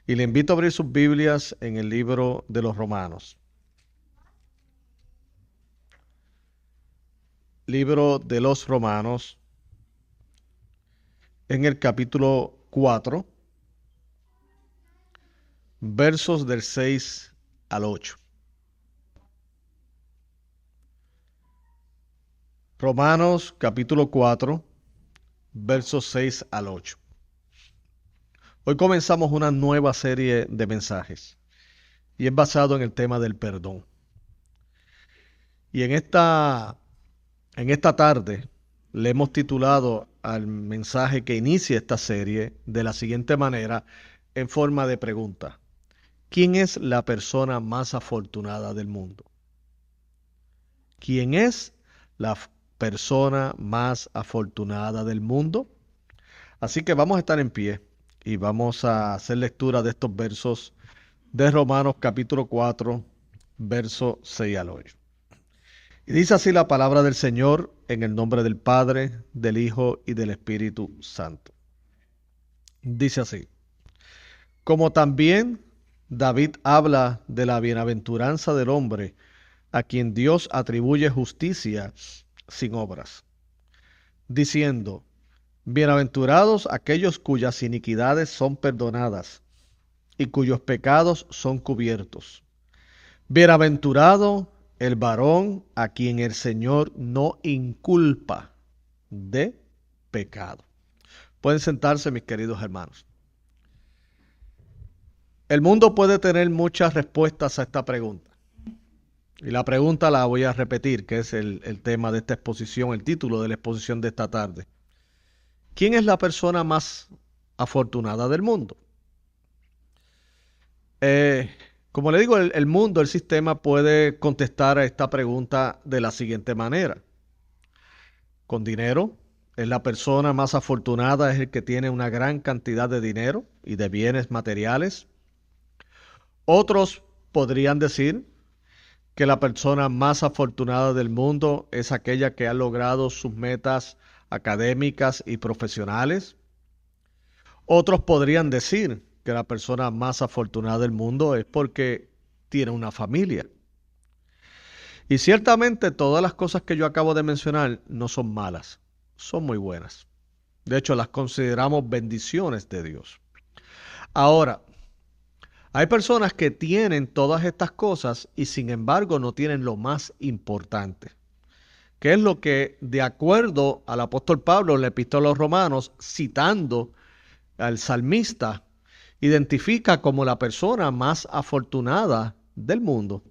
Y le invito a abrir sus Biblias en el libro de los Romanos. Libro de los Romanos, en el capítulo 4, versos del 6 al 8. Romanos capítulo 4, versos 6 al 8. Hoy comenzamos una nueva serie de mensajes y es basado en el tema del perdón. Y en esta tarde le hemos titulado al mensaje que inicia esta serie de la siguiente manera, en forma de pregunta: ¿quién es la persona más afortunada del mundo? ¿Quién es la persona más afortunada del mundo? Así que vamos a estar en pie y vamos a hacer lectura de estos versos de Romanos capítulo 4, versos 6 al 8. Y dice así la palabra del Señor, en el nombre del Padre, del Hijo y del Espíritu Santo. Dice así: como también David habla de la bienaventuranza del hombre a quien Dios atribuye justicia sin obras, diciendo: bienaventurados aquellos cuyas iniquidades son perdonadas y cuyos pecados son cubiertos. Bienaventurado el varón a quien el Señor no inculpa de pecado. Pueden sentarse, mis queridos hermanos. El mundo puede tener muchas respuestas a esta pregunta. Y la pregunta la voy a repetir, que es el tema de esta exposición, el título de la exposición de esta tarde. ¿Quién es la persona más afortunada del mundo? Como le digo, el mundo, el sistema puede contestar a esta pregunta de la siguiente manera. Con dinero, es la persona más afortunada, es el que tiene una gran cantidad de dinero y de bienes materiales. Otros podrían decir que la persona más afortunada del mundo es aquella que ha logrado sus metas académicas y profesionales. Otros podrían decir que la persona más afortunada del mundo es porque tiene una familia. Y ciertamente todas las cosas que yo acabo de mencionar no son malas, son muy buenas. De hecho, las consideramos bendiciones de Dios. Ahora, hay personas que tienen todas estas cosas y sin embargo no tienen lo más importante, que es lo que, de acuerdo al apóstol Pablo en la epístola a los Romanos, citando al salmista, identifica como la persona más afortunada del mundo.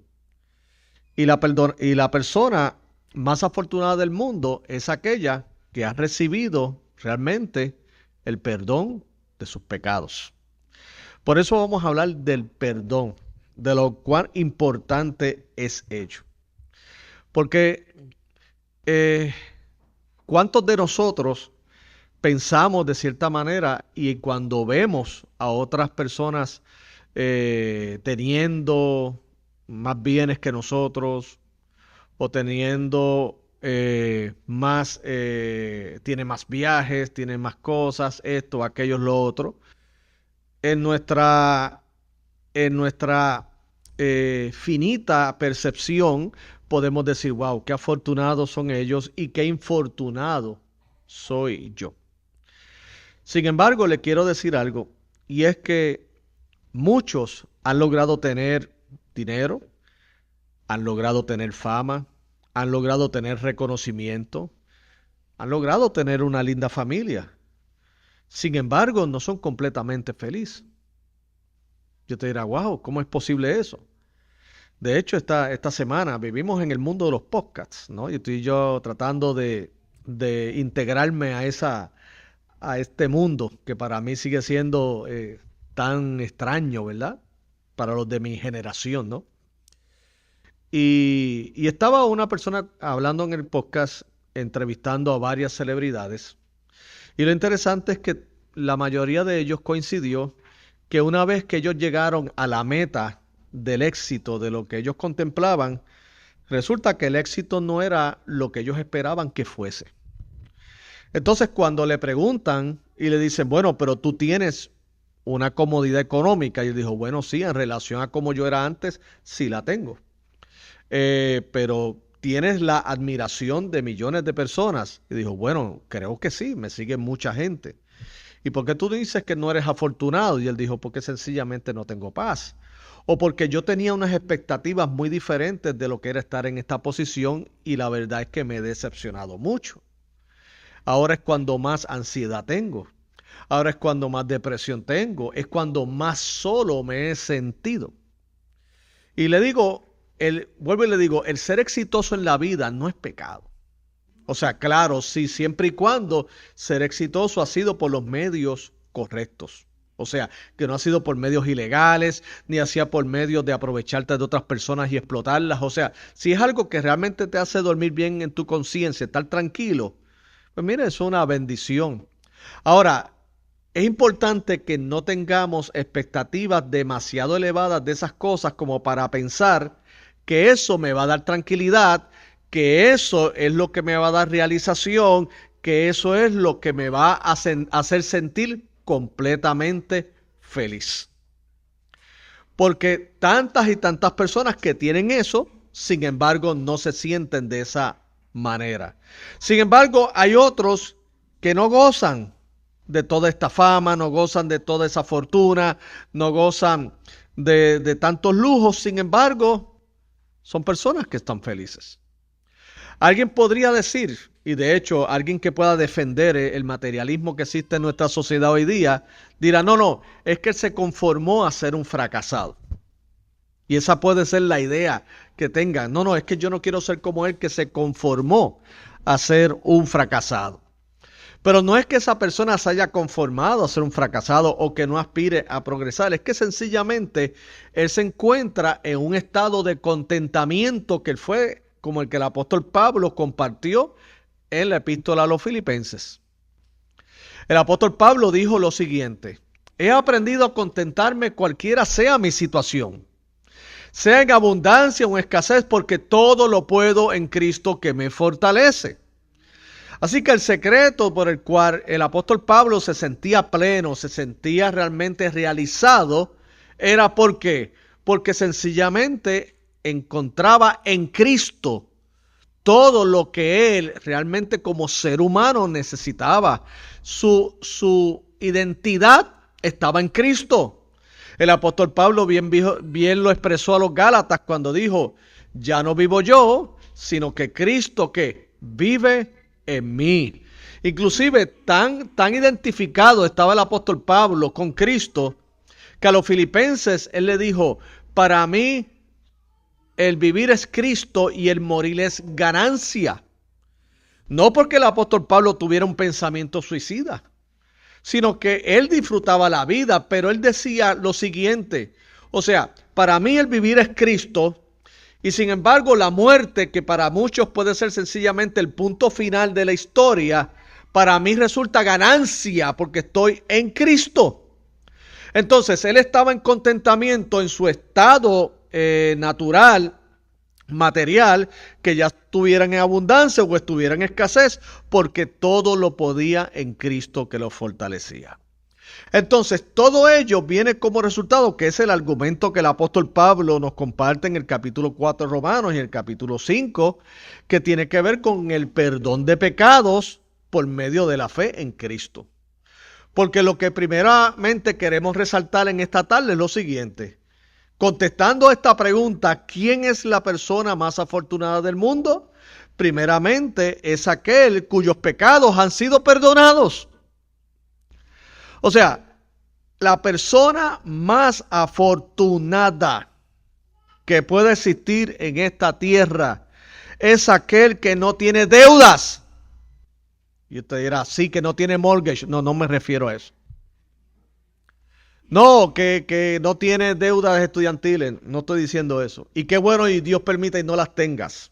Y la persona más afortunada del mundo es aquella que ha recibido realmente el perdón de sus pecados. Por eso vamos a hablar del perdón, de lo cuán importante es ello. Porque ¿cuántos de nosotros pensamos de cierta manera y cuando vemos a otras personas teniendo más bienes que nosotros o teniendo tiene más viajes, tiene más cosas, esto, aquello, lo otro, en nuestra finita percepción podemos decir: wow, qué afortunados son ellos y qué infortunado soy yo. Sin embargo, le quiero decir algo, y es que muchos han logrado tener dinero, han logrado tener fama, han logrado tener reconocimiento, han logrado tener una linda familia. Sin embargo, no son completamente felices. Yo te dirá: wow, ¿cómo es posible eso? De hecho, esta semana vivimos en el mundo de los podcasts, ¿no? Y estoy yo tratando de integrarme a este mundo que para mí sigue siendo tan extraño, ¿verdad? Para los de mi generación, ¿no? Y estaba una persona hablando en el podcast, entrevistando a varias celebridades. Y lo interesante es que la mayoría de ellos coincidió que una vez que ellos llegaron a la meta del éxito, de lo que ellos contemplaban, resulta que el éxito no era lo que ellos esperaban que fuese. Entonces, cuando le preguntan y le dicen: bueno, pero tú tienes una comodidad económica. Y él dijo, bueno, sí, en relación a como yo era antes, sí la tengo. Pero tienes la admiración de millones de personas. Y dijo, bueno, creo que sí, me sigue mucha gente. ¿Y por qué tú dices que no eres afortunado? Y él dijo, porque sencillamente no tengo paz. O porque yo tenía unas expectativas muy diferentes de lo que era estar en esta posición y la verdad es que me he decepcionado mucho. Ahora es cuando más ansiedad tengo. Ahora es cuando más depresión tengo. Es cuando más solo me he sentido. Y le digo, vuelvo y le digo, el ser exitoso en la vida no es pecado. O sea, claro, sí, siempre y cuando ser exitoso ha sido por los medios correctos. O sea, que no ha sido por medios ilegales, ni ha sido por medios de aprovecharte de otras personas y explotarlas. O sea, si es algo que realmente te hace dormir bien en tu conciencia, estar tranquilo, pues mire, es una bendición. Ahora, es importante que no tengamos expectativas demasiado elevadas de esas cosas como para pensar que eso me va a dar tranquilidad, que eso es lo que me va a dar realización, que eso es lo que me va a hacer sentir completamente feliz. Porque tantas y tantas personas que tienen eso, sin embargo, no se sienten de esa manera. Sin embargo, hay otros que no gozan de toda esta fama, no gozan de toda esa fortuna, no gozan de tantos lujos. Sin embargo, son personas que están felices. Alguien podría decir, y de hecho alguien que pueda defender el materialismo que existe en nuestra sociedad hoy día, dirá, no, es que él se conformó a ser un fracasado. Y esa puede ser la idea que tengan. No, es que yo no quiero ser como él que se conformó a ser un fracasado. Pero no es que esa persona se haya conformado a ser un fracasado o que no aspire a progresar. Es que sencillamente él se encuentra en un estado de contentamiento que él fue como el que el apóstol Pablo compartió en la epístola a los Filipenses. El apóstol Pablo dijo lo siguiente: he aprendido a contentarme cualquiera sea mi situación, sea en abundancia o en escasez, porque todo lo puedo en Cristo que me fortalece. Así que el secreto por el cual el apóstol Pablo se sentía pleno, se sentía realmente realizado, era ¿por qué? Porque sencillamente encontraba en Cristo todo lo que él realmente como ser humano necesitaba. Su identidad estaba en Cristo. El apóstol Pablo bien lo expresó a los Gálatas cuando dijo, ya no vivo yo, sino que Cristo que vive en mí. Inclusive tan identificado estaba el apóstol Pablo con Cristo que a los filipenses él le dijo, para mí el vivir es Cristo y el morir es ganancia. No porque el apóstol Pablo tuviera un pensamiento suicida, sino que él disfrutaba la vida, pero él decía lo siguiente, o sea, para mí el vivir es Cristo y sin embargo la muerte, que para muchos puede ser sencillamente el punto final de la historia, para mí resulta ganancia porque estoy en Cristo. Entonces él estaba en contentamiento en su estado natural, material, que ya estuvieran en abundancia o estuvieran en escasez, porque todo lo podía en Cristo que lo fortalecía. Entonces, todo ello viene como resultado, que es el argumento que el apóstol Pablo nos comparte en el capítulo 4 de Romanos y el capítulo 5, que tiene que ver con el perdón de pecados por medio de la fe en Cristo. Porque lo que primeramente queremos resaltar en esta tarde es lo siguiente. Contestando esta pregunta, ¿quién es la persona más afortunada del mundo? Primeramente es aquel cuyos pecados han sido perdonados. O sea, la persona más afortunada que puede existir en esta tierra es aquel que no tiene deudas. Y usted dirá, sí, que no tiene mortgage. No me refiero a eso. No, que no tiene deudas estudiantiles, no estoy diciendo eso. Y qué bueno y Dios permita y no las tengas.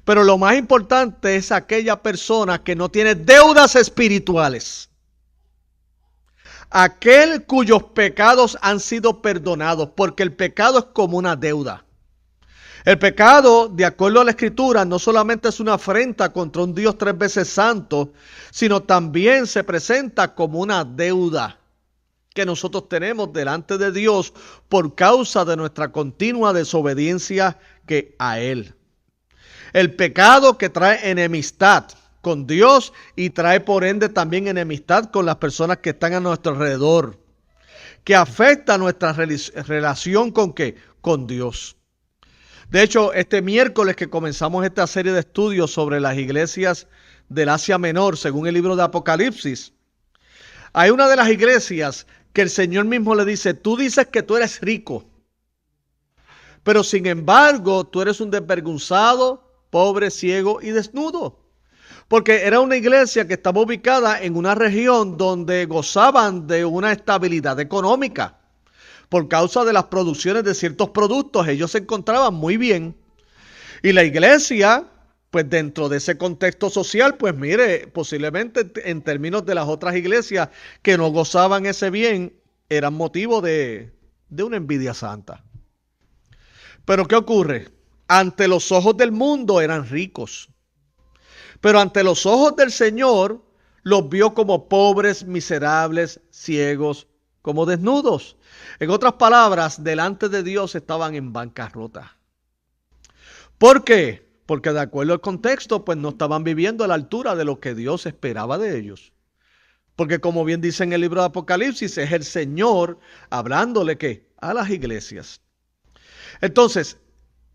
Pero lo más importante es aquella persona que no tiene deudas espirituales. Aquel cuyos pecados han sido perdonados, porque el pecado es como una deuda. El pecado, de acuerdo a la Escritura, no solamente es una afrenta contra un Dios 3 veces santo, sino también se presenta como una deuda que nosotros tenemos delante de Dios por causa de nuestra continua desobediencia a Él. El pecado que trae enemistad con Dios y trae por ende también enemistad con las personas que están a nuestro alrededor, que afecta nuestra relación ¿con qué? Con Dios. De hecho, este miércoles que comenzamos esta serie de estudios sobre las iglesias del Asia Menor, según el libro de Apocalipsis, hay una de las iglesias que el Señor mismo le dice, tú dices que tú eres rico, pero sin embargo tú eres un desvergonzado, pobre, ciego y desnudo. Porque era una iglesia que estaba ubicada en una región donde gozaban de una estabilidad económica. Por causa de las producciones de ciertos productos, ellos se encontraban muy bien. Y la iglesia, pues dentro de ese contexto social, pues mire, posiblemente en términos de las otras iglesias que no gozaban ese bien, eran motivo de una envidia santa. Pero ¿qué ocurre? Ante los ojos del mundo eran ricos. Pero ante los ojos del Señor los vio como pobres, miserables, ciegos, como desnudos. En otras palabras, delante de Dios estaban en bancarrota. ¿Por qué? Porque de acuerdo al contexto, pues no estaban viviendo a la altura de lo que Dios esperaba de ellos. Porque como bien dice en el libro de Apocalipsis, es el Señor hablándole ¿qué? A las iglesias. Entonces,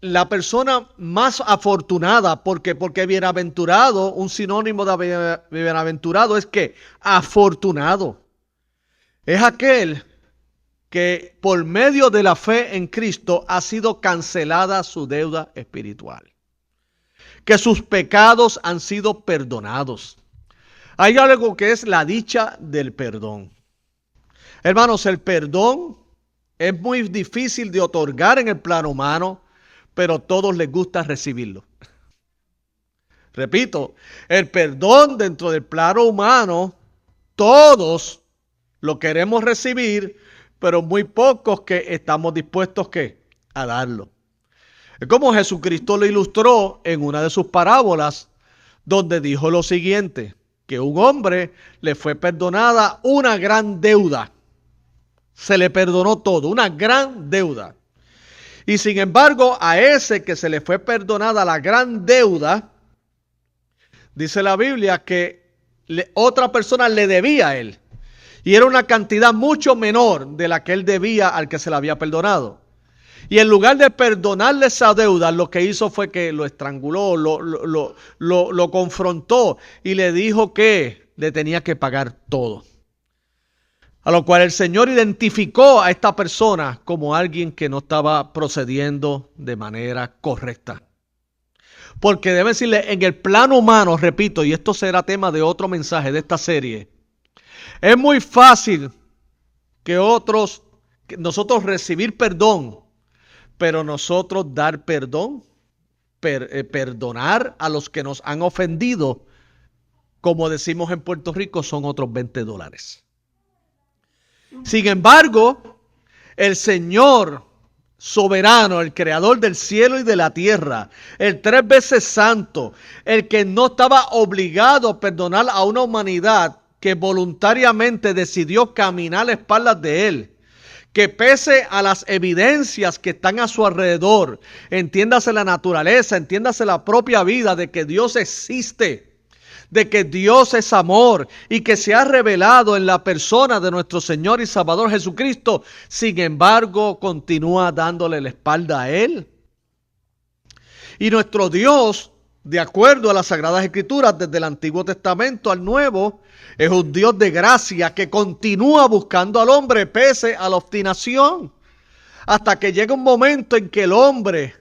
la persona más afortunada, porque bienaventurado, un sinónimo de bienaventurado es que afortunado. Es aquel que por medio de la fe en Cristo ha sido cancelada su deuda espiritual. Que sus pecados han sido perdonados. Hay algo que es la dicha del perdón. Hermanos, el perdón es muy difícil de otorgar en el plano humano, pero a todos les gusta recibirlo. Repito, el perdón dentro del plano humano, todos lo queremos recibir, pero muy pocos que estamos dispuestos a darlo. Es como Jesucristo lo ilustró en una de sus parábolas, donde dijo lo siguiente, que un hombre le fue perdonada una gran deuda. Se le perdonó todo, una gran deuda. Y sin embargo, a ese que se le fue perdonada la gran deuda, dice la Biblia que otra persona le debía a él. Y era una cantidad mucho menor de la que él debía al que se la había perdonado. Y en lugar de perdonarle esa deuda, lo que hizo fue que lo estranguló, lo confrontó y le dijo que le tenía que pagar todo. A lo cual el Señor identificó a esta persona como alguien que no estaba procediendo de manera correcta. Porque debe decirle, en el plano humano, repito, y esto será tema de otro mensaje de esta serie, es muy fácil que nosotros recibir perdón, pero nosotros dar perdón, perdonar a los que nos han ofendido, como decimos en Puerto Rico, son otros $20. Sin embargo, el Señor soberano, el creador del cielo y de la tierra, el 3 veces santo, el que no estaba obligado a perdonar a una humanidad que voluntariamente decidió caminar a las espaldas de él, que pese a las evidencias que están a su alrededor, entiéndase la naturaleza, entiéndase la propia vida de que Dios existe, de que Dios es amor y que se ha revelado en la persona de nuestro Señor y Salvador Jesucristo, sin embargo continúa dándole la espalda a Él. Y nuestro Dios, de acuerdo a las Sagradas Escrituras, desde el Antiguo Testamento al Nuevo, es un Dios de gracia que continúa buscando al hombre pese a la obstinación, hasta que llega un momento en que el hombre,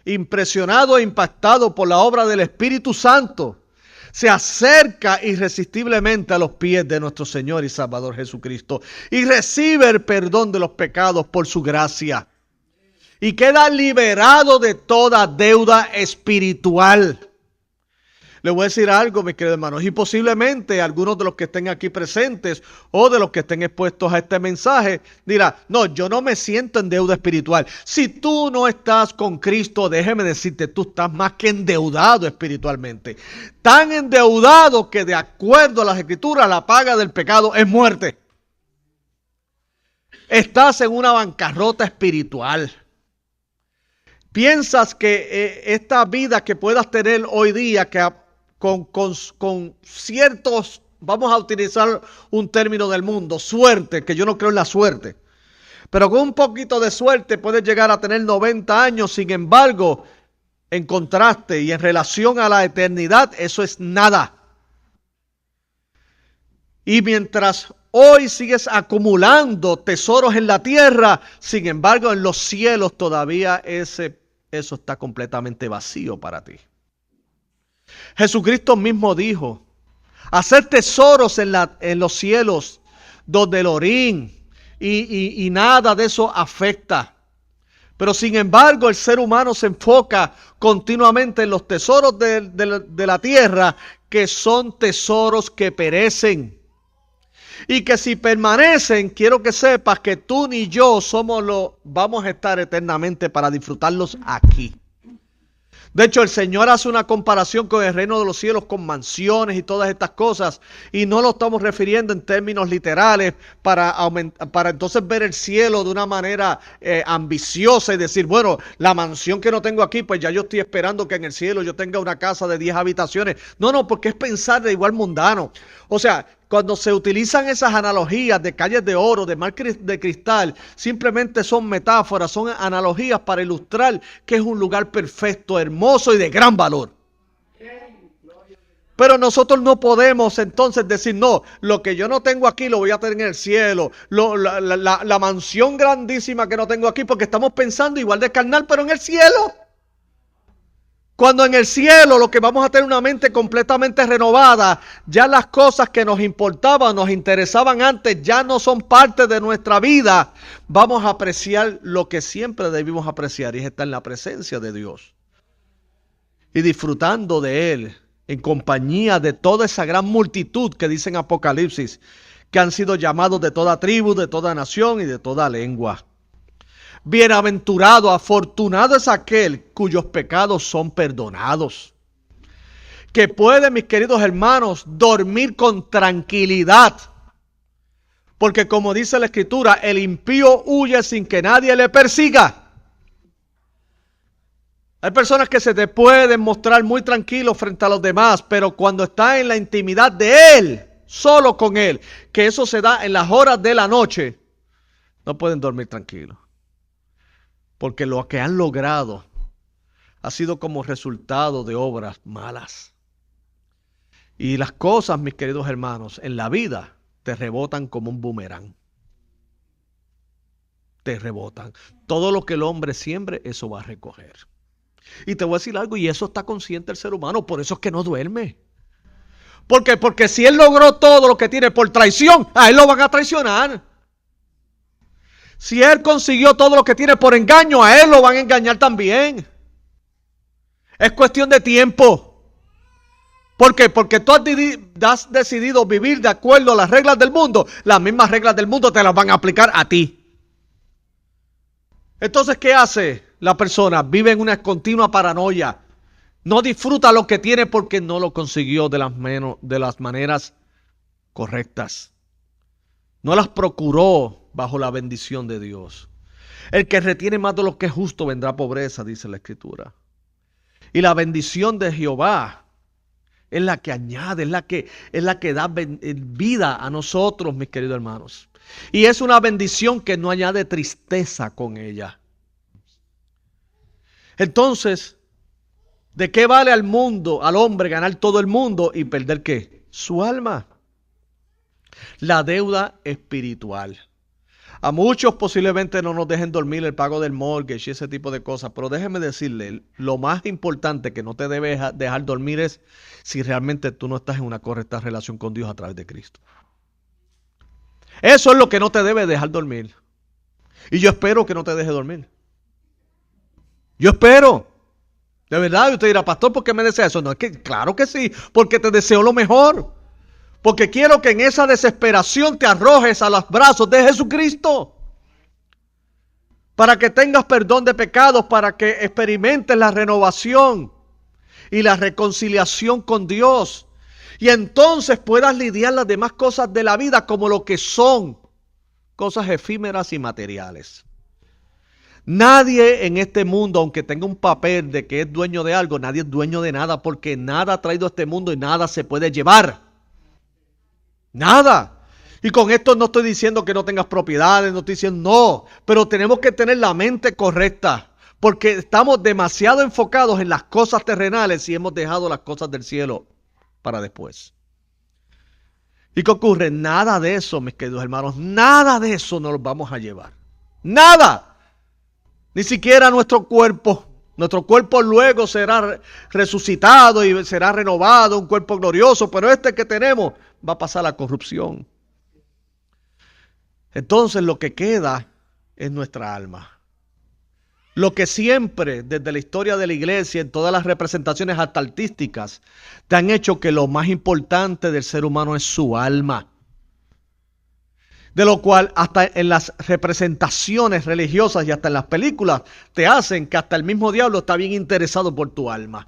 impresionado e impactado por la obra del Espíritu Santo, se acerca irresistiblemente a los pies de nuestro Señor y Salvador Jesucristo y recibe el perdón de los pecados por su gracia y queda liberado de toda deuda espiritual. Le voy a decir algo, mis queridos hermanos, y posiblemente algunos de los que estén aquí presentes o de los que estén expuestos a este mensaje dirá, no, yo no me siento en deuda espiritual. Si tú no estás con Cristo, déjeme decirte, tú estás más que endeudado espiritualmente. Tan endeudado que de acuerdo a las Escrituras, la paga del pecado es muerte. estás en una bancarrota espiritual. Piensas que esta vida que puedas tener hoy día, que con ciertos, vamos a utilizar un término del mundo, suerte, que yo no creo en la suerte, pero con un poquito de suerte puedes llegar a tener 90 años, sin embargo, en contraste y en relación a la eternidad, eso es nada. Y mientras hoy sigues acumulando tesoros en la tierra, sin embargo, en los cielos todavía eso está completamente vacío para ti. Jesucristo mismo dijo, hacer tesoros en los cielos, donde el orín y nada de eso afecta. Pero sin embargo, el ser humano se enfoca continuamente en los tesoros de la tierra, que son tesoros que perecen. Y que si permanecen, quiero que sepas que tú ni yo vamos a estar eternamente para disfrutarlos aquí. De hecho, el Señor hace una comparación con el reino de los cielos, con mansiones y todas estas cosas. Y no lo estamos refiriendo en términos literales para entonces ver el cielo de una manera ambiciosa y decir, bueno, la mansión que no tengo aquí, pues ya yo estoy esperando que en el cielo yo tenga una casa de 10 habitaciones. No, porque es pensar de igual mundano. O sea, cuando se utilizan esas analogías de calles de oro, de mar de cristal, simplemente son metáforas, son analogías para ilustrar que es un lugar perfecto, hermoso y de gran valor. Pero nosotros no podemos entonces decir, no, lo que yo no tengo aquí lo voy a tener en el cielo. La mansión grandísima que no tengo aquí, porque estamos pensando igual de carnal, pero en el cielo. Cuando en el cielo lo que vamos a tener una mente completamente renovada, ya las cosas que nos importaban, nos interesaban antes, ya no son parte de nuestra vida. Vamos a apreciar lo que siempre debimos apreciar, y es estar en la presencia de Dios. Y disfrutando de Él, en compañía de toda esa gran multitud que dice en Apocalipsis, que han sido llamados de toda tribu, de toda nación y de toda lengua. Bienaventurado, afortunado es aquel cuyos pecados son perdonados, que puede, mis queridos hermanos, dormir con tranquilidad. Porque como dice la Escritura, el impío huye sin que nadie le persiga. Hay personas que se te pueden mostrar muy tranquilos frente a los demás, pero cuando está en la intimidad de Él, solo con Él, que eso se da en las horas de la noche, no pueden dormir tranquilos. Porque lo que han logrado ha sido como resultado de obras malas. Y las cosas, mis queridos hermanos, en la vida te rebotan como un boomerang. Te rebotan. Todo lo que el hombre siembre, eso va a recoger. Y te voy a decir algo, y eso está consciente el ser humano, por eso es que no duerme. ¿Por qué? Porque si él logró todo lo que tiene por traición, a él lo van a traicionar. Si él consiguió todo lo que tiene por engaño, a él lo van a engañar también. Es cuestión de tiempo. ¿Por qué? Porque tú has decidido vivir de acuerdo a las reglas del mundo. Las mismas reglas del mundo te las van a aplicar a ti. Entonces, ¿qué hace la persona? Vive en una continua paranoia. No disfruta lo que tiene porque no lo consiguió de las maneras correctas. No las procuró bajo la bendición de Dios. El que retiene más de lo que es justo vendrá pobreza, dice la Escritura. Y la bendición de Jehová es la que añade, es la que da vida a nosotros, mis queridos hermanos. Y es una bendición que no añade tristeza con ella. Entonces, ¿de qué vale al hombre ganar todo el mundo y perder qué? Su alma. La deuda espiritual. A muchos posiblemente no nos dejen dormir el pago del mortgage y ese tipo de cosas, pero déjeme decirle, lo más importante que no te debe dejar dormir es si realmente tú no estás en una correcta relación con Dios a través de Cristo. Eso es lo que no te debe dejar dormir. Y yo espero que no te deje dormir. Yo espero. De verdad, y usted dirá, pastor, ¿por qué me desea eso? No, es que claro que sí, porque te deseo lo mejor. Porque quiero que en esa desesperación te arrojes a los brazos de Jesucristo. Para que tengas perdón de pecados, para que experimentes la renovación y la reconciliación con Dios. Y entonces puedas lidiar las demás cosas de la vida como lo que son. cosas efímeras y materiales. Nadie en este mundo, aunque tenga un papel de que es dueño de algo, nadie es dueño de nada, porque nada ha traído a este mundo y nada se puede llevar. Nada. Y con esto no estoy diciendo que no tengas propiedades, no estoy diciendo no, pero tenemos que tener la mente correcta, porque estamos demasiado enfocados en las cosas terrenales y hemos dejado las cosas del cielo para después. ¿Y qué ocurre? Nada de eso, mis queridos hermanos, nada de eso nos lo vamos a llevar. Nada. Ni siquiera nuestro cuerpo. Nuestro cuerpo luego será resucitado y será renovado, un cuerpo glorioso, pero este que tenemos va a pasar a la corrupción. Entonces lo que queda es nuestra alma. Lo que siempre, desde la historia de la iglesia, en todas las representaciones hasta artísticas, te han hecho que lo más importante del ser humano es su alma. De lo cual hasta en las representaciones religiosas y hasta en las películas te hacen que hasta el mismo diablo está bien interesado por tu alma.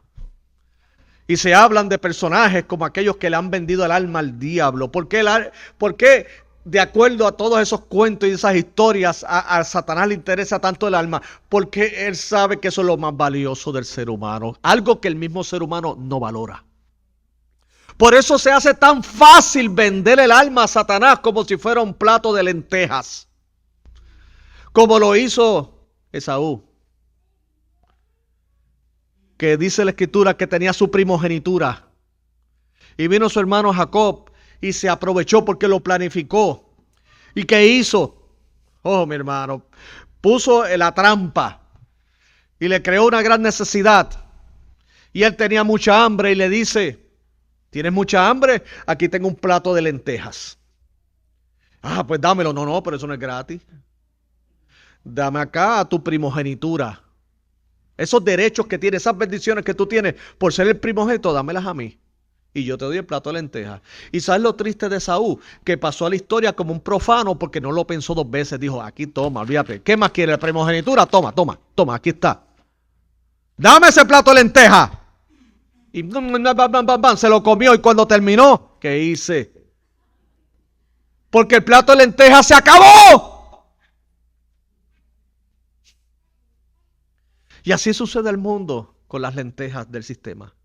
Y se hablan de personajes como aquellos que le han vendido el alma al diablo. ¿Por qué de acuerdo a todos esos cuentos y esas historias a Satanás le interesa tanto el alma? Porque él sabe que eso es lo más valioso del ser humano. Algo que el mismo ser humano no valora. Por eso se hace tan fácil vender el alma a Satanás como si fuera un plato de lentejas. Como lo hizo Esaú. Que dice la escritura que tenía su primogenitura. Y vino su hermano Jacob y se aprovechó porque lo planificó. ¿Y qué hizo? Oh, mi hermano, puso la trampa y le creó una gran necesidad. Y él tenía mucha hambre y le dice: ¿tienes mucha hambre? Aquí tengo un plato de lentejas. Ah, pues dámelo. No, pero eso no es gratis. Dame acá a tu primogenitura. Esos derechos que tienes, esas bendiciones que tú tienes por ser el primogénito, dámelas a mí. Y yo te doy el plato de lentejas. ¿Y sabes lo triste de Saúl? Que pasó a la historia como un profano porque no lo pensó dos veces. Dijo: aquí toma, olvídate. ¿Qué más quiere? ¿La primogenitura? Toma, aquí está. Dame ese plato de lentejas. Y se lo comió. Y cuando terminó, ¿qué hice? Porque el plato de lentejas se acabó. Y así sucede el mundo con las lentejas del sistema.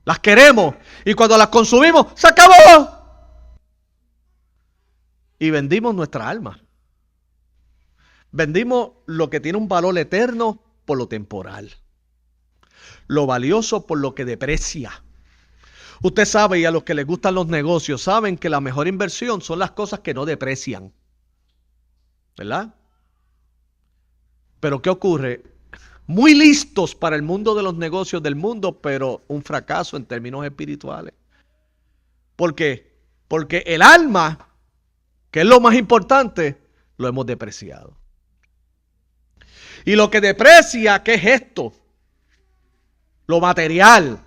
Las queremos y cuando las consumimos, se acabó. Y vendimos nuestra alma. Vendimos lo que tiene un valor eterno por lo temporal. Lo valioso por lo que deprecia. Usted sabe, y a los que les gustan los negocios, saben que la mejor inversión son las cosas que no deprecian. ¿Verdad? Pero ¿qué ocurre? Muy listos para el mundo de los negocios del mundo, pero un fracaso en términos espirituales. ¿Por qué? Porque el alma, que es lo más importante, lo hemos depreciado. Y lo que deprecia, ¿qué es esto? Lo material,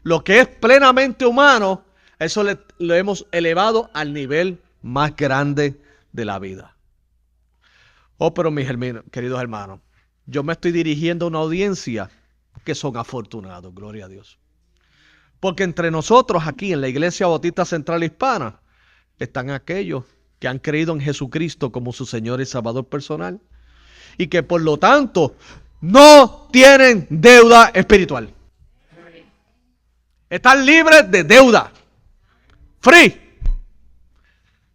lo que es plenamente humano, eso lo hemos elevado al nivel más grande de la vida. Oh, pero mis queridos hermanos, yo me estoy dirigiendo a una audiencia que son afortunados, gloria a Dios. Porque entre nosotros aquí en la Iglesia Bautista Central Hispana están aquellos que han creído en Jesucristo como su Señor y Salvador personal y que por lo tanto no tienen deuda espiritual. Están libres de deuda. Free.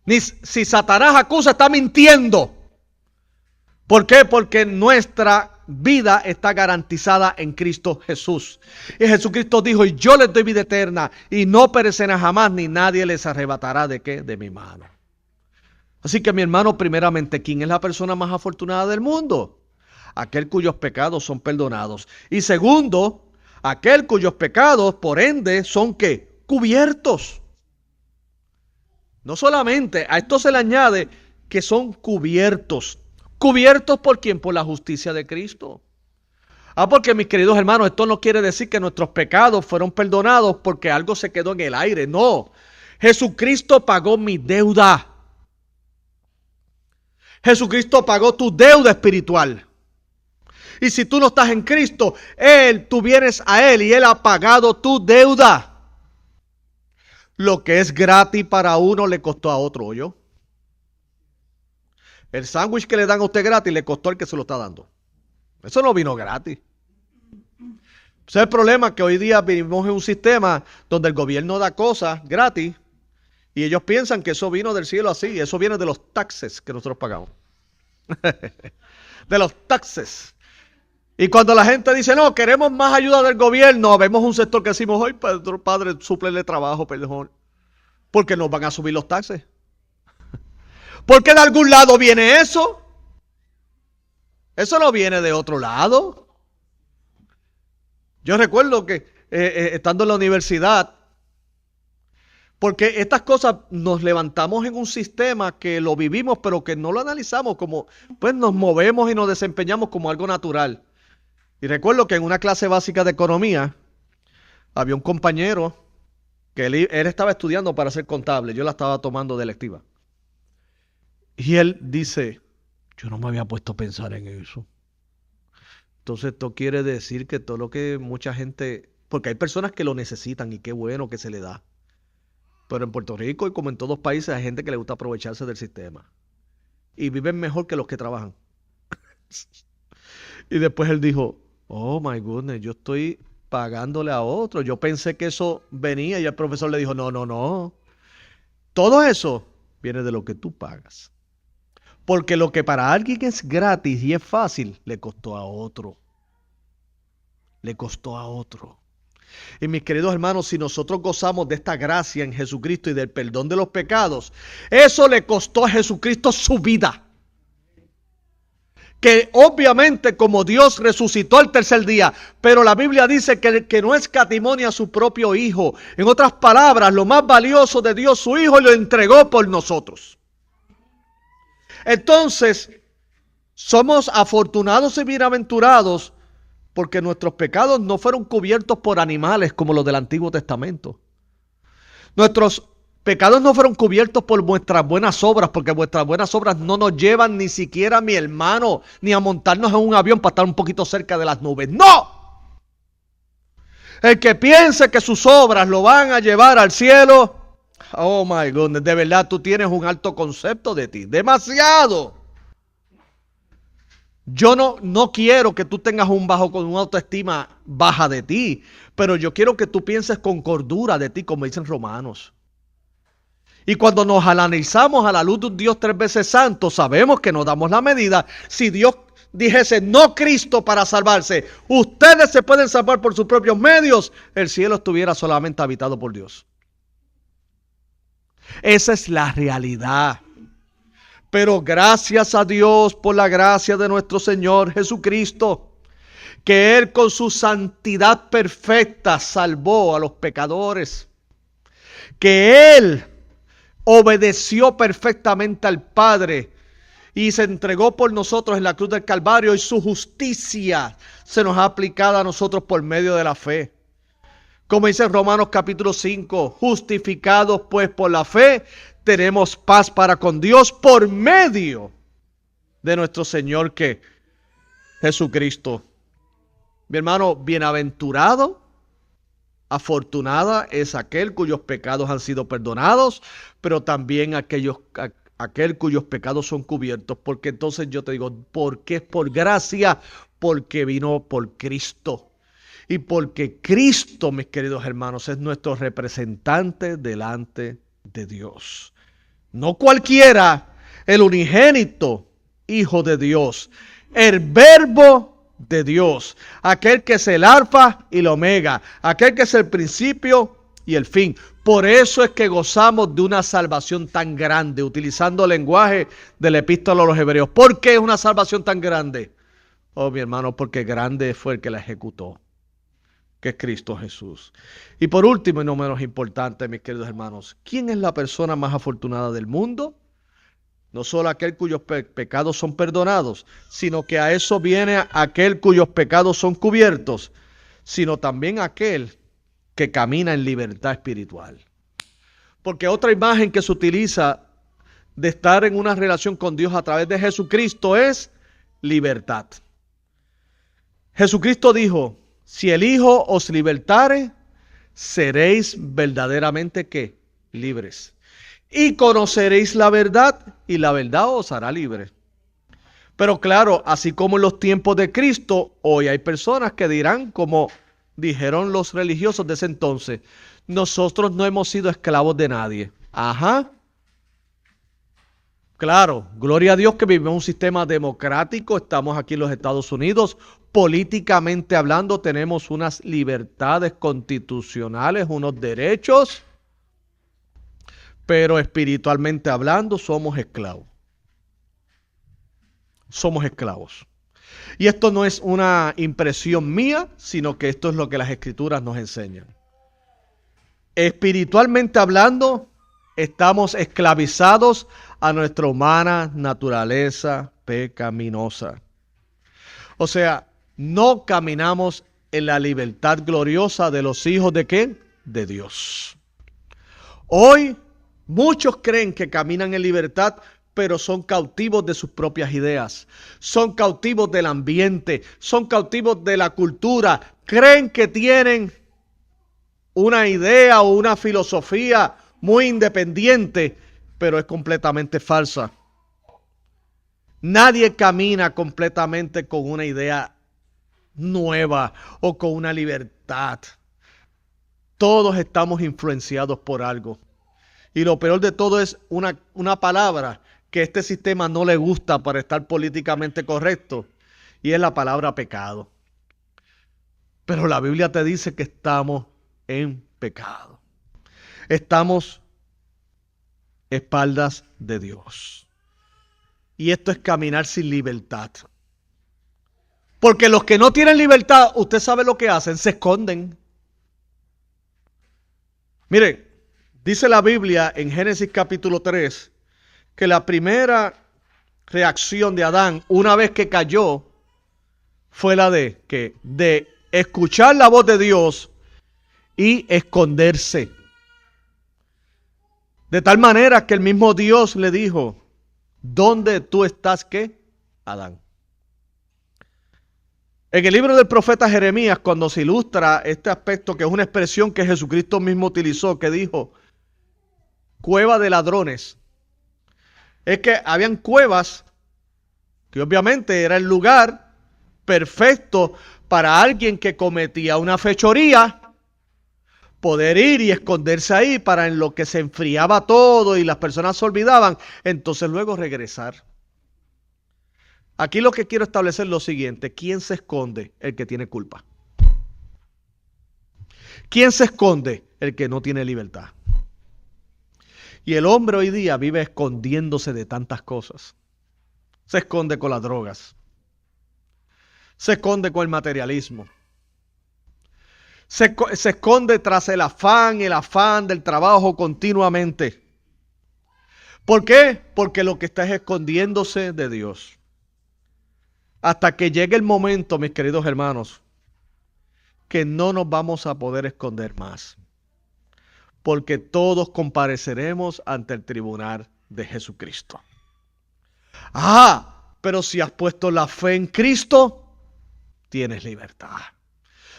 Ni si Satanás acusa, está mintiendo. ¿Por qué? Porque nuestra vida está garantizada en Cristo Jesús. Y Jesucristo dijo: y yo les doy vida eterna y no perecerán jamás, ni nadie les arrebatará ¿de qué? De mi mano. Así que mi hermano, primeramente, ¿quién es la persona más afortunada del mundo? Aquel cuyos pecados son perdonados. Y segundo, aquel cuyos pecados, por ende, son ¿qué? Cubiertos. No solamente, a esto se le añade que son cubiertos. ¿Cubiertos por quién? Por la justicia de Cristo. Porque mis queridos hermanos, esto no quiere decir que nuestros pecados fueron perdonados porque algo se quedó en el aire. No. Jesucristo pagó mi deuda. Jesucristo pagó tu deuda espiritual. Y si tú no estás en Cristo, tú vienes a Él y Él ha pagado tu deuda. Lo que es gratis para uno le costó a otro, ¿oyó? El sándwich que le dan a usted gratis le costó al que se lo está dando. Eso no vino gratis. Ese es el problema, que hoy día vivimos en un sistema donde el gobierno da cosas gratis y ellos piensan que eso vino del cielo así. Eso viene de los taxes que nosotros pagamos. De los taxes. Y cuando la gente dice, no, queremos más ayuda del gobierno, vemos un sector que decimos, hoy padre, súplele trabajo, perdón, porque nos van a subir los taxes. Porque de algún lado viene eso. Eso no viene de otro lado. Yo recuerdo que estando en la universidad, porque estas cosas nos levantamos en un sistema que lo vivimos, pero que no lo analizamos como, pues nos movemos y nos desempeñamos como algo natural. Y recuerdo que en una clase básica de economía, había un compañero que él estaba estudiando para ser contable, yo la estaba tomando de electiva. Y él dice, yo no me había puesto a pensar en eso. Entonces esto quiere decir que todo lo que mucha gente, porque hay personas que lo necesitan y qué bueno que se le da. Pero en Puerto Rico y como en todos países hay gente que le gusta aprovecharse del sistema. Y viven mejor que los que trabajan. Y después él dijo, oh my goodness, yo estoy pagándole a otro. Yo pensé que eso venía y el profesor le dijo, no, no, no. Todo eso viene de lo que tú pagas. Porque lo que para alguien es gratis y es fácil, le costó a otro. Le costó a otro. Y mis queridos hermanos, si nosotros gozamos de esta gracia en Jesucristo y del perdón de los pecados, eso le costó a Jesucristo su vida. Que obviamente como Dios resucitó al tercer día, pero la Biblia dice que no escatimó ni a su propio Hijo. En otras palabras, lo más valioso de Dios, su Hijo, lo entregó por nosotros. Entonces, somos afortunados y bienaventurados porque nuestros pecados no fueron cubiertos por animales como los del Antiguo Testamento. Nuestros pecados no fueron cubiertos por vuestras buenas obras, porque vuestras buenas obras no nos llevan ni siquiera, mi hermano, ni a montarnos en un avión para estar un poquito cerca de las nubes. ¡No! El que piense que sus obras lo van a llevar al cielo, oh my goodness, de verdad tú tienes un alto concepto de ti, demasiado. Yo no quiero que tú tengas con una autoestima baja de ti, pero yo quiero que tú pienses con cordura de ti, como dicen Romanos. Y cuando nos analizamos a la luz de un Dios 3 veces santo, sabemos que nos damos la medida. Si Dios dijese, no Cristo para salvarse, ustedes se pueden salvar por sus propios medios, el cielo estuviera solamente habitado por Dios. Esa es la realidad. Pero gracias a Dios por la gracia de nuestro Señor Jesucristo, que Él con su santidad perfecta salvó a los pecadores, que Él obedeció perfectamente al Padre y se entregó por nosotros en la cruz del Calvario, y su justicia se nos ha aplicado a nosotros por medio de la fe. Como dice Romanos capítulo 5, justificados pues por la fe, tenemos paz para con Dios por medio de nuestro Señor que Jesucristo. Mi hermano, bienaventurado, afortunada es aquel cuyos pecados han sido perdonados, pero también aquel cuyos pecados son cubiertos. Porque entonces yo te digo, ¿por qué es por gracia? Porque vino por Cristo. Y porque Cristo, mis queridos hermanos, es nuestro representante delante de Dios. No cualquiera, el unigénito Hijo de Dios, el Verbo de Dios, aquel que es el alfa y el omega, aquel que es el principio y el fin. Por eso es que gozamos de una salvación tan grande, utilizando el lenguaje del epístola a los Hebreos. ¿Por qué es una salvación tan grande? Oh, mi hermano, porque grande fue el que la ejecutó, que es Cristo Jesús. Y por último, y no menos importante, mis queridos hermanos, ¿quién es la persona más afortunada del mundo? No solo aquel cuyos pecados son perdonados, sino que a eso viene aquel cuyos pecados son cubiertos, sino también aquel que camina en libertad espiritual. Porque otra imagen que se utiliza de estar en una relación con Dios a través de Jesucristo es libertad. Jesucristo dijo, si el Hijo os libertare, seréis verdaderamente ¿qué? Libres. Y conoceréis la verdad, y la verdad os hará libre. Pero claro, así como en los tiempos de Cristo, hoy hay personas que dirán, como dijeron los religiosos de ese entonces, nosotros no hemos sido esclavos de nadie. Ajá. Claro, gloria a Dios que vivimos en un sistema democrático, estamos aquí en los Estados Unidos, políticamente hablando tenemos unas libertades constitucionales, unos derechos, pero espiritualmente hablando somos esclavos. Somos esclavos. Y esto no es una impresión mía, sino que esto es lo que las escrituras nos enseñan. Espiritualmente hablando, estamos esclavizados a nuestra humana naturaleza pecaminosa. O sea, no caminamos en la libertad gloriosa de los hijos de ¿qué? De Dios. Hoy muchos creen que caminan en libertad, pero son cautivos de sus propias ideas. Son cautivos del ambiente, son cautivos de la cultura. Creen que tienen una idea o una filosofía muy independiente, pero es completamente falsa. Nadie camina completamente con una idea nueva o con una libertad. Todos estamos influenciados por algo. Y lo peor de todo es una palabra que a este sistema no le gusta para estar políticamente correcto, y es la palabra pecado. Pero la Biblia te dice que estamos en pecado. Estamos espaldas de Dios. Y esto es caminar sin libertad. Porque los que no tienen libertad, usted sabe lo que hacen, se esconden. Mire, dice la Biblia en Génesis capítulo 3 que la primera reacción de Adán una vez que cayó fue la de escuchar la voz de Dios y esconderse. De tal manera que el mismo Dios le dijo, ¿dónde tú estás qué? Adán. En el libro del profeta Jeremías, cuando se ilustra este aspecto, que es una expresión que Jesucristo mismo utilizó, que dijo, cueva de ladrones. Es que habían cuevas, que obviamente era el lugar perfecto para alguien que cometía una fechoría, poder ir y esconderse ahí para en lo que se enfriaba todo y las personas se olvidaban, entonces luego regresar. Aquí lo que quiero establecer es lo siguiente: ¿quién se esconde? El que tiene culpa. ¿Quién se esconde? El que no tiene libertad. Y el hombre hoy día vive escondiéndose de tantas cosas. Se esconde con las drogas. Se esconde con el materialismo. Se esconde tras el afán del trabajo continuamente. ¿Por qué? Porque lo que está es escondiéndose de Dios. Hasta que llegue el momento, mis queridos hermanos, que no nos vamos a poder esconder más. Porque todos compareceremos ante el tribunal de Jesucristo. Pero si has puesto la fe en Cristo, tienes libertad.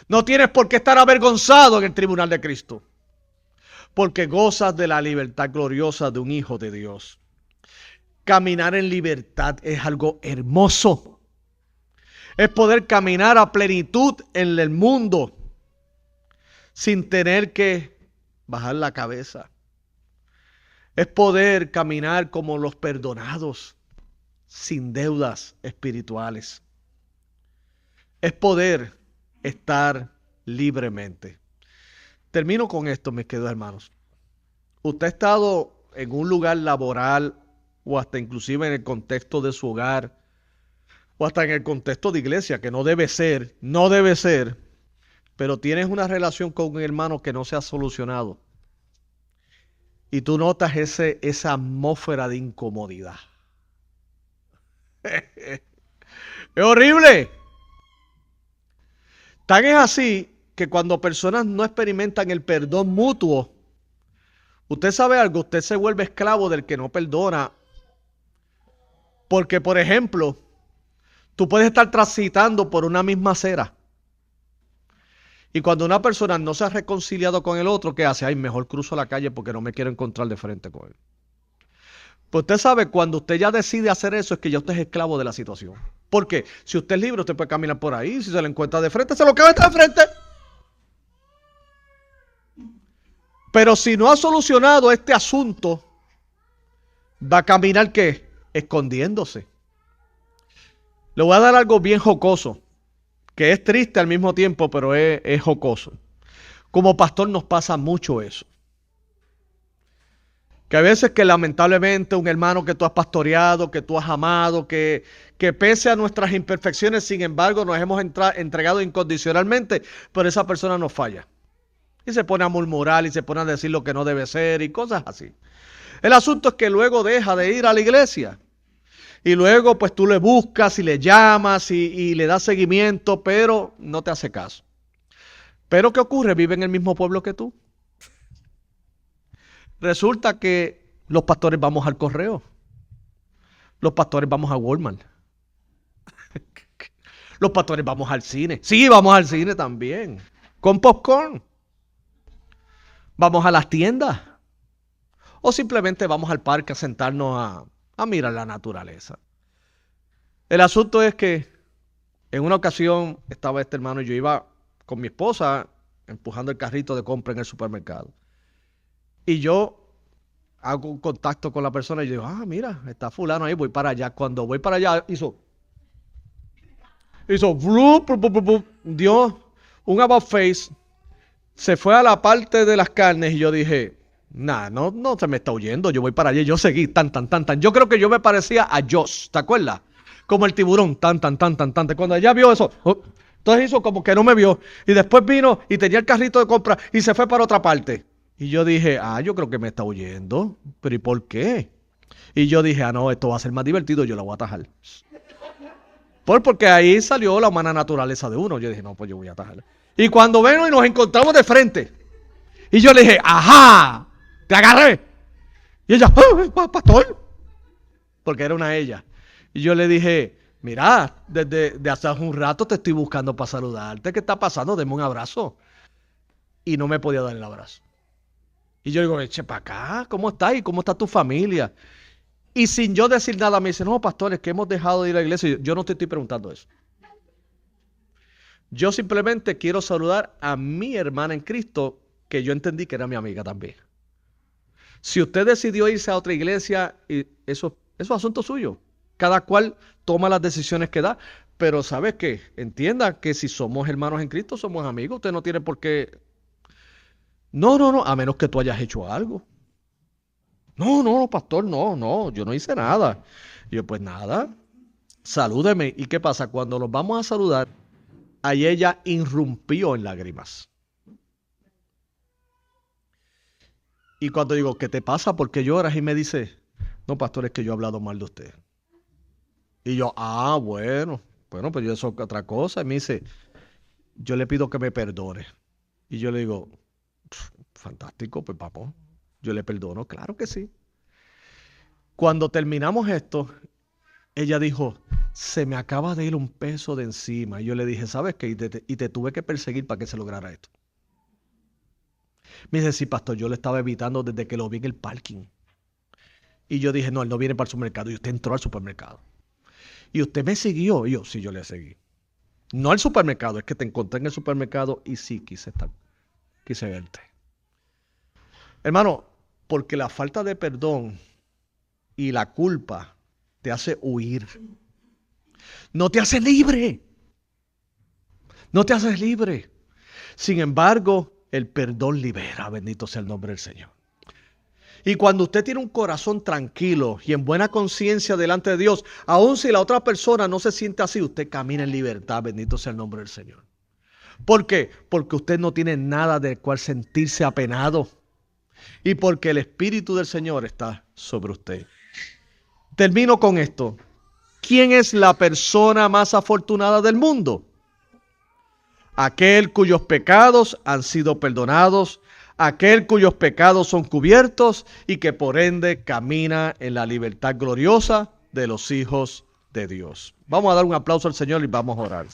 No tienes por qué estar avergonzado en el tribunal de Cristo, porque gozas de la libertad gloriosa de un hijo de Dios. Caminar en libertad es algo hermoso. Es poder caminar a plenitud en el mundo sin tener que bajar la cabeza. Es poder caminar como los perdonados, sin deudas espirituales. Es poder estar libremente. Termino con esto, mis queridos hermanos. Usted ha estado en un lugar laboral o hasta inclusive en el contexto de su hogar o hasta en el contexto de iglesia, que no debe ser, pero tienes una relación con un hermano que no se ha solucionado y tú notas esa atmósfera de incomodidad. Es horrible. Tan es así que cuando personas no experimentan el perdón mutuo, usted sabe algo, usted se vuelve esclavo del que no perdona. Porque, por ejemplo, tú puedes estar transitando por una misma acera. Y cuando una persona no se ha reconciliado con el otro, ¿qué hace? Ay, mejor cruzo la calle porque no me quiero encontrar de frente con él. Pues usted sabe, cuando usted ya decide hacer eso, es que ya usted es esclavo de la situación. Porque si usted es libre, usted puede caminar por ahí. Si se le encuentra de frente, se lo queda de frente. Pero si no ha solucionado este asunto, va a caminar, ¿qué? Escondiéndose. Le voy a dar algo bien jocoso, que es triste al mismo tiempo, pero es jocoso. Como pastor nos pasa mucho eso. Que a veces que lamentablemente un hermano que tú has pastoreado, que tú has amado, que pese a nuestras imperfecciones, sin embargo, nos hemos entregado incondicionalmente, pero esa persona nos falla. Y se pone a murmurar y se pone a decir lo que no debe ser y cosas así. El asunto es que luego deja de ir a la iglesia. Y luego pues tú le buscas y le llamas y le das seguimiento, pero no te hace caso. Pero ¿qué ocurre? Vive en el mismo pueblo que tú. Resulta que los pastores vamos al correo. Los pastores vamos a Walmart. Los pastores vamos al cine. Sí, vamos al cine también. Con popcorn. Vamos a las tiendas. O simplemente vamos al parque a sentarnos a mirar la naturaleza. El asunto es que en una ocasión estaba este hermano y yo iba con mi esposa empujando el carrito de compra en el supermercado. Y yo hago un contacto con la persona y yo digo, mira, está fulano ahí, voy para allá. Cuando voy para allá, hizo dio un about face, se fue a la parte de las carnes y yo dije, no se me está huyendo, yo voy para allá. Y yo seguí, tan. Yo creo que yo me parecía a Josh, ¿te acuerdas? Como el tiburón, tan. Cuando ella vio eso, entonces hizo como que no me vio. Y después vino y tenía el carrito de compra y se fue para otra parte. Y yo dije, yo creo que me está huyendo. ¿Pero y por qué? Y yo dije, no, esto va a ser más divertido, yo la voy a atajar. Porque ahí salió la humana naturaleza de uno. Yo dije, no, pues yo voy a atajar. Y cuando ven y nos encontramos de frente. Y yo le dije, ¡ajá! ¡Te agarré! Y ella, pastor. Porque era una ella. Y yo le dije, mira, desde hace un rato te estoy buscando para saludarte. ¿Qué está pasando? Deme un abrazo. Y no me podía dar el abrazo. Y yo digo, eche para acá, ¿cómo estás? ¿Y cómo está tu familia? Y sin yo decir nada, me dice, no, pastores, que hemos dejado de ir a la iglesia. Yo no te estoy preguntando eso. Yo simplemente quiero saludar a mi hermana en Cristo, que yo entendí que era mi amiga también. Si usted decidió irse a otra iglesia, eso es asunto suyo. Cada cual toma las decisiones que da. Pero ¿sabes qué? Entienda que si somos hermanos en Cristo, somos amigos. Usted no tiene por qué... No, a menos que tú hayas hecho algo. No, pastor, no, yo no hice nada. Y yo, pues nada, salúdeme. ¿Y qué pasa? Cuando nos vamos a saludar, ahí ella irrumpió en lágrimas. Y cuando digo, ¿qué te pasa? ¿Por qué lloras? Y me dice, no, pastor, es que yo he hablado mal de usted. Y yo, bueno, pues yo eso es otra cosa. Y me dice, yo le pido que me perdone. Y yo le digo, fantástico, pues vamos, yo le perdono, claro que sí. Cuando terminamos esto, ella dijo, se me acaba de ir un peso de encima. Y yo le dije, ¿sabes qué? Y te tuve que perseguir para que se lograra esto. Me dice, sí, pastor, yo le estaba evitando desde que lo vi en el parking. Y yo dije, no, él no viene para el supermercado. Y usted entró al supermercado. Y usted me siguió. Y yo, sí, yo le seguí. No al supermercado, es que te encontré en el supermercado y sí, quise verte. Hermano, porque la falta de perdón y la culpa te hace huir. No te hace libre. No te haces libre. Sin embargo, el perdón libera. Bendito sea el nombre del Señor. Y cuando usted tiene un corazón tranquilo y en buena conciencia delante de Dios, aun si la otra persona no se siente así, usted camina en libertad. Bendito sea el nombre del Señor. ¿Por qué? Porque usted no tiene nada del cual sentirse apenado. Y porque el Espíritu del Señor está sobre usted. Termino con esto. ¿Quién es la persona más afortunada del mundo? Aquel cuyos pecados han sido perdonados, aquel cuyos pecados son cubiertos y que por ende camina en la libertad gloriosa de los hijos de Dios. Vamos a dar un aplauso al Señor y vamos a orar.